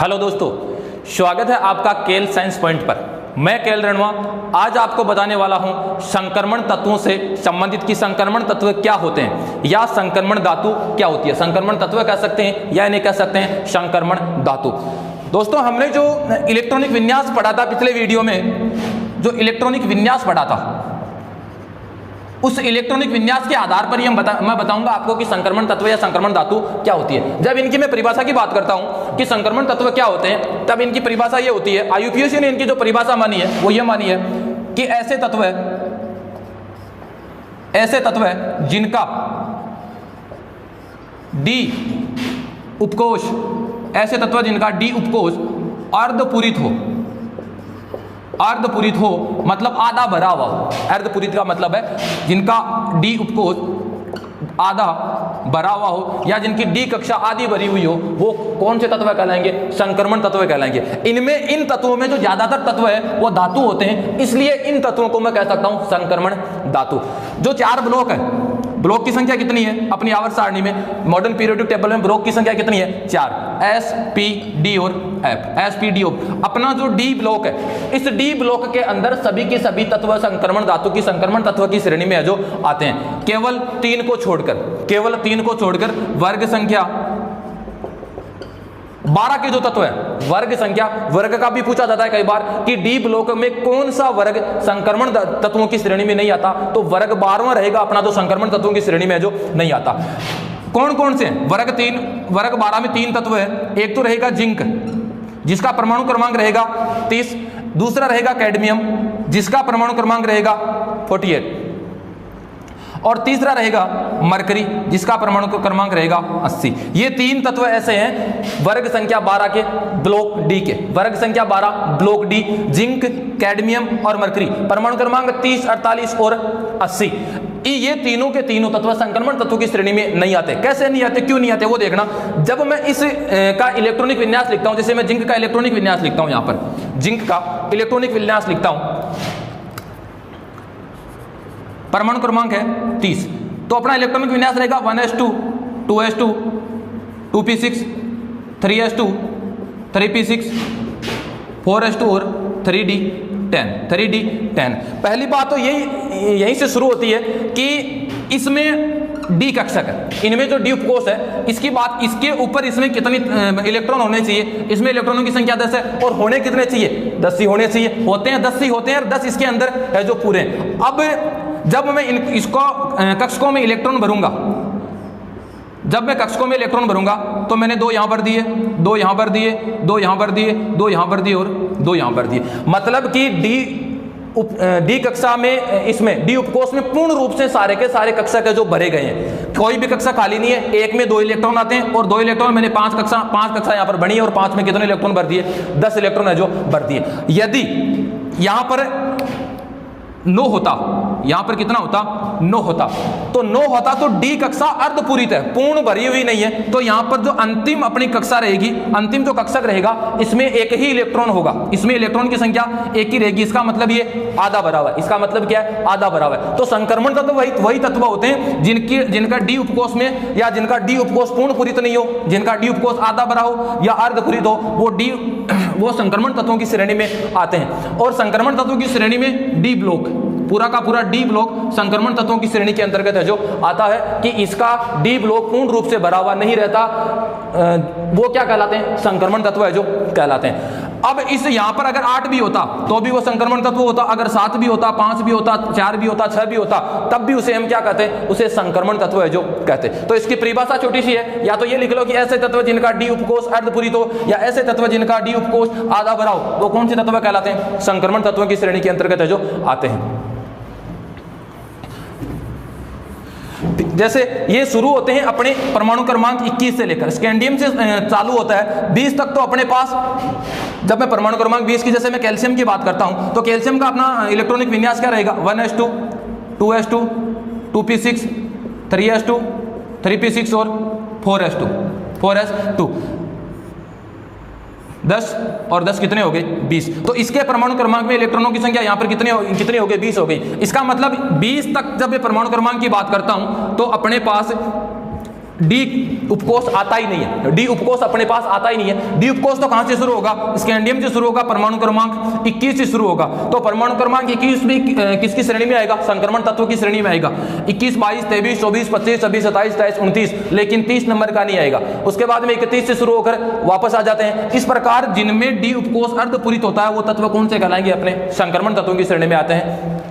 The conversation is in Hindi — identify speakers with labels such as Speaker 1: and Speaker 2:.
Speaker 1: हेलो दोस्तों, स्वागत है आपका केल साइंस पॉइंट पर। मैं केल रणवा आज आपको बताने वाला हूं संक्रमण तत्वों से संबंधित कि संक्रमण तत्व क्या होते हैं या संक्रमण धातु क्या होती है। संक्रमण तत्व कह सकते हैं या इन्हें कह सकते हैं संक्रमण धातु। दोस्तों, हमने जो इलेक्ट्रॉनिक विन्यास पढ़ा था पिछले वीडियो में, जो इलेक्ट्रॉनिक विन्यास पढ़ा था, उस इलेक्ट्रॉनिक विन्यास के आधार पर ही मैं बताऊंगा आपको कि संक्रमण तत्व या संक्रमण धातु क्या होती है। जब इनकी मैं परिभाषा की बात करता हूं कि संक्रमण तत्व क्या होते हैं, तब इनकी परिभाषा ये होती है। आईयूपीएसी ने इनकी जो परिभाषा मानी है वो ये मानी है कि ऐसे तत्व है जिनका डी उपकोष, ऐसे तत्व जिनका डी उपकोष अर्धपूरित हो। अर्धपूरित हो मतलब आधा भरा हुआ हो। अर्धपूरित का मतलब है जिनका डी उपकोष आधा भरा हुआ हो या जिनकी डी कक्षा आधी भरी हुई हो, वो कौन से तत्व कहलाएंगे? संक्रमण तत्व कहलाएंगे। इनमें इन तत्वों में जो ज्यादातर तत्व है वो धातु होते हैं, इसलिए इन तत्वों को मैं कह सकता हूं संक्रमण धातु। जो चार ब्लॉक है, ब्लॉक की संख्या कितनी है अपनी आवर्त सारणी में? मॉडर्न पीरियोडिक टेबल में ब्लॉक की संख्या कितनी है? 4, एस, पी, डी और एफ। एस, पी, डी और अपना जो डी ब्लॉक है, इस डी ब्लॉक के अंदर सभी के सभी तत्व संक्रमण धातु की संक्रमण तत्व की श्रेणी में जो आते हैं। केवल 3 को छोड़कर वर्ग संख्या 12 के जो तत्व है, वर्ग संख्या, वर्ग का भी पूछा जाता है कई बार कि डी ब्लॉक में कौन सा वर्ग संक्रमण तत्वों की श्रेणी में नहीं आता, तो वर्ग 12वां रहेगा अपना जो संक्रमण तत्वों की श्रेणी में जो नहीं आता। कौन कौन से? वर्ग 12 में 3 तत्व है। एक तो रहेगा जिंक जिसका परमाणु क्रमांक रहेगा 30, दूसरा रहेगा कैडमियम जिसका परमाणु क्रमांक रहेगा 48 और तीसरा रहेगा मरकरी जिसका परमाणु क्रमांक रहेगा 80। ये 3 तत्व ऐसे हैं वर्ग संख्या 12 के ब्लॉक डी के। वर्ग संख्या 12 ब्लॉक डी, जिंक, कैडमियम और मरकरी, परमाणु क्रमांक 30, 48 और 80। ये तीनों के तीनों तत्व संक्रमण तत्वों की श्रेणी में नहीं आते। कैसे नहीं आते, क्यों नहीं आते, वो देखना। जब मैं इस का इलेक्ट्रॉनिक विन्यास लिखता हूं, जैसे मैं जिंक का इलेक्ट्रॉनिक विन्यास लिखता हूं, यहां पर जिंक का इलेक्ट्रॉनिक विन्यास लिखता हूं, परमाणु क्रमांक है 30, तो अपना इलेक्ट्रॉनिक विन्यास रहेगा 1s2, 2s2, 2p6, 3s2, 3p6, 4s2 और 3d10। पहली बात तो यहीं से शुरू होती है कि इसमें डी कक्षक है, इनमें जो डी उपकोष है, इसकी बात, इसके ऊपर इसमें कितने इलेक्ट्रॉन होने चाहिए? इसमें इलेक्ट्रॉनों की संख्या 10 है और होने कितने चाहिए? 10 ही होने चाहिए। होते हैं 10 ही होते हैं और 10 इसके अंदर है जो पूरे। अब जब मैं इसको कक्षकों में इलेक्ट्रॉन भरूंगा, जब मैं कक्षकों में इलेक्ट्रॉन भरूंगा तो मैंने 2 यहां पर दिए, 2 यहां पर दिए, 2 यहां पर दिए, 2 यहां पर दिए और 2 यहां पर दिए। मतलब कि डी कक्षा में, इसमें डी उपकोष में पूर्ण रूप से सारे के सारे कक्षक है जो भरे गए हैं। कोई भी कक्षा खाली नहीं है। एक में 2 इलेक्ट्रॉन आते हैं और 2 इलेक्ट्रॉन मैंने 5 कक्षा यहां पर बनी है और 5 में कितने इलेक्ट्रॉन भर दिए? 10 इलेक्ट्रॉन है जो भर दिए। यदि यहां पर 9 होता, यहां पर कितना होता? 9 होता, तो 9 होता तो डी कक्षा अर्धपूरित है, पूर्ण भरी हुई नहीं है। तो यहां पर जो अंतिम अपनी कक्षा रहेगी, अंतिम जो कक्षक रहेगा, इसमें एक ही इलेक्ट्रॉन होगा, इसमें इलेक्ट्रॉन की संख्या एक ही रहेगी। इसका मतलब ये आधा भरा हुआ है। इसका मतलब क्या है? आधा भरा हुआ है। तो संक्रमण तत्व वही तत्व होते हैं जिनका डी उपकोष में या जिनका डी उपकोष पूर्ण पूरित नहीं हो, जिनका डी उपकोष आधा भरा हो या अर्धपूरित हो, वो संक्रमण तत्वों की श्रेणी में आते हैं। और संक्रमण तत्वों की श्रेणी में डी ब्लॉक, पूरा का पूरा डी ब्लॉक संक्रमण तत्वों की श्रेणी के अंतर्गत है जो आता है कि इसका डी ब्लॉक पूर्ण रूप से भरा हुआ नहीं रहता, वो क्या कहलाते हैं? संक्रमण तत्व है जो कहलाते हैं। अब इस यहां पर अगर 8 भी होता तो भी वो संक्रमण तत्व होता, अगर 7 भी होता, 5 भी होता, 4 भी होता, 6 भी होता, तब भी उसे हम क्या कहते हैं? उसे संक्रमण तत्व है जो कहते हैं। तो इसकी परिभाषा छोटी सी है, या तो ये लिख लो कि ऐसे तत्व जिनका डी उपकोष अर्धपूरित हो या ऐसे तत्व जिनका डी उपकोष आधा भरा हो, वो कौन से तत्व कहलाते हैं? संक्रमण तत्वों की श्रेणी के अंतर्गत है जो आते हैं। जैसे ये शुरू होते हैं अपने परमाणु क्रमांक 21 से लेकर, स्कैंडियम से चालू होता है 20 तक। तो अपने पास जब मैं परमाणु क्रमांक 20 की, जैसे मैं कैल्शियम की बात करता हूं, तो कैल्शियम का अपना इलेक्ट्रॉनिक विन्यास क्या रहेगा? 1s2, 2s2, 2p6, 3s2, 3p6 और 4s2। 10 और 10 कितने हो गए? 20। तो इसके परमाणु क्रमांक में इलेक्ट्रॉनों की संख्या यहां पर कितनी हो गई? 20 हो गई। इसका मतलब 20 तक जब मैं परमाणु क्रमांक की बात करता हूं तो अपने पास डी उपकोष आता ही नहीं है, डी उपकोष अपने पास आता ही नहीं है। डी उपकोष तो कहां से शुरू होगा, स्कैंडियम से शुरू होगा, परमाणु क्रमांक 21 से शुरू होगा। तो परमाणु क्रमांक 21 भी किसकी श्रेणी में आएगा, संक्रमण तत्व की श्रेणी में आएगा। 21, 22, 23, 24, 25, 26, 27, 28, 29, लेकिन 30 नंबर का नहीं आएगा। उसके बाद में 31 से शुरू होकर वापस आ जाते हैं। इस प्रकार जिनमें डी उपकोष अर्धपूरित होता है वो तत्व कौन से कहलाएंगे, अपने संक्रमण तत्वों की श्रेणी में आते हैं।